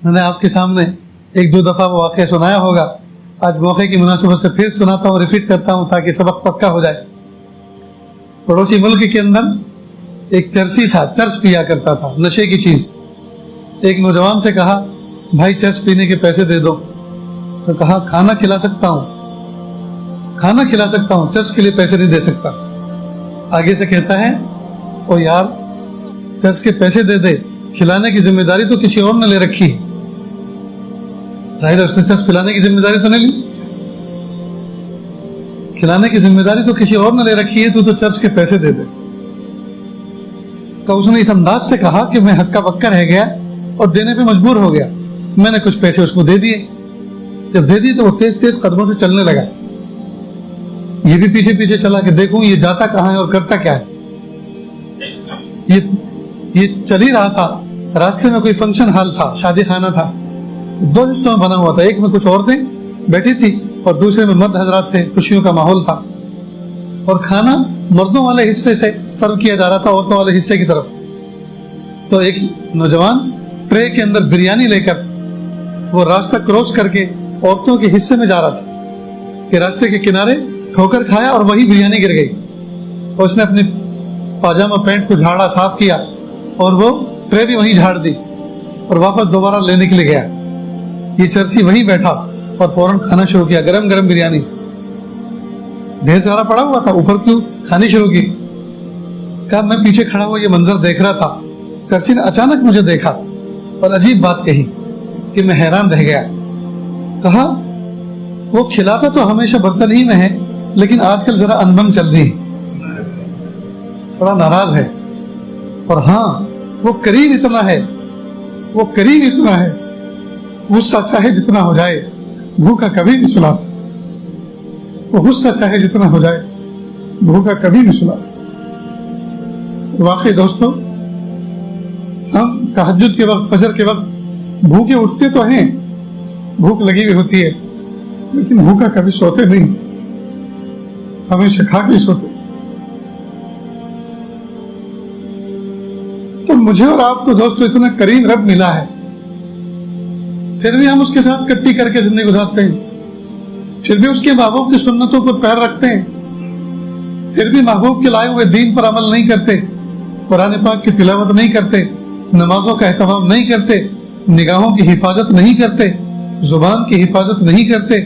میں نے آپ کے سامنے ایک دو دفعہ وہ واقعہ سنایا ہوگا، آج موقع کی مناسبت سے پھر سناتا ہوں، ریپیٹ کرتا ہوں تاکہ سبق پکا ہو جائے۔ پڑوسی ملک کے اندر ایک چرسی تھا، چرس پیا کرتا تھا، نشے کی چیز۔ ایک نوجوان سے کہا بھائی چرس پینے کے پیسے دے دو، تو کہا کھانا کھلا سکتا ہوں، کھانا کھلا سکتا ہوں، چرس کے لیے پیسے نہیں دے سکتا۔ آگے سے کہتا ہے او یار چرس کے پیسے دے دے، کھلانے کی ذمہ داری تو کسی اور نے لے رکھی ہے۔ ظاہر ہے اس نے چرس پلانے کی ذمہ داری تو نہیں لی، کھلانے کی ذمہ داری تو کسی اور نے لے رکھی ہے، تو چرس کے پیسے دے دے۔ تو اس نے اس انداز سے کہا کہ میں ہکا بکا رہ گیا اور دینے پہ مجبور ہو گیا۔ میں نے کچھ پیسے اس کو دے دیے، جب دے دیے تو وہ تیز تیز قدموں سے چلنے لگا۔ یہ بھی پیچھے پیچھے چلا کہ دیکھوں یہ جاتا کہاں ہے اور کرتا کیا ہے۔ یہ چل ہی رہا تھا، راستے میں کوئی فنکشن ہال تھا، شادی خانہ تھا، دو حصوں میں بنا ہوا تھا، ایک میں کچھ عورتیں بیٹھی تھی اور دوسرے میں مرد حضرات تھے، خوشیوں کا ماحول تھا، اور کھانا مردوں والے حصے سے سرو کیا جا رہا تھا عورتوں والے حصے کی طرف۔ تو ایک نوجوان ٹرے کے اندر بریانی لے کر وہ راستہ کراس کر کے عورتوں کے حصے میں جا رہا تھا کہ راستے کے کنارے ٹھوکر کھایا اور وہی بریانی گر گئی، اور اس نے اپنے پاجامہ پینٹ کو جھاڑا، صاف کیا، اور وہ ٹرے بھی وہیں جھاڑ دی اور واپس دوبارہ لینے کے لیے گیا۔ یہ چرسی وہیں بیٹھا اور فوراً کھانا شروع کیا، گرم گرم بریانی ڈھیر سارا پڑا ہوا تھا، اوپر کیوں کھانی شروع کی۔ کہا میں پیچھے کھڑا ہوا یہ منظر دیکھ رہا تھا، چرسی نے اچانک مجھے دیکھا اور عجیب بات کہی کہ میں حیران رہ گیا۔ کہا وہ کھلاتا تو ہمیشہ برتن ہی میں ہے، لیکن آج کل ذرا انبن چل رہی ہے، تھوڑا ناراض ہے، اور ہاں وہ قریب اتنا ہے، وہ قریب اتنا ہے، غصہ چاہے جتنا ہو جائے بھوکا کبھی نہیں سنا، وہ غصہ چاہے جتنا ہو جائے بھوکا کبھی نہیں سنا۔ واقعی دوستو ہم تہجد کے وقت، فجر کے وقت بھوکے اٹھتے تو ہیں، بھوک لگی ہوئی ہوتی ہے، لیکن بھوکا کبھی سوتے نہیں، ہمیشہ کھا کے سوتے۔ تو مجھے اور آپ کو دوستو اتنا کریم رب ملا ہے، پھر بھی ہم اس کے ساتھ کٹی کر کے زندگی گزارتے ہیں، پھر بھی اس کے محبوب کی سنتوں پر پیر رکھتے ہیں، پھر بھی محبوب کے لائے ہوئے دین پر عمل نہیں کرتے، قرآن پاک کی تلاوت نہیں کرتے، نمازوں کا اہتمام نہیں کرتے، نگاہوں کی حفاظت نہیں کرتے، زبان کی حفاظت نہیں کرتے،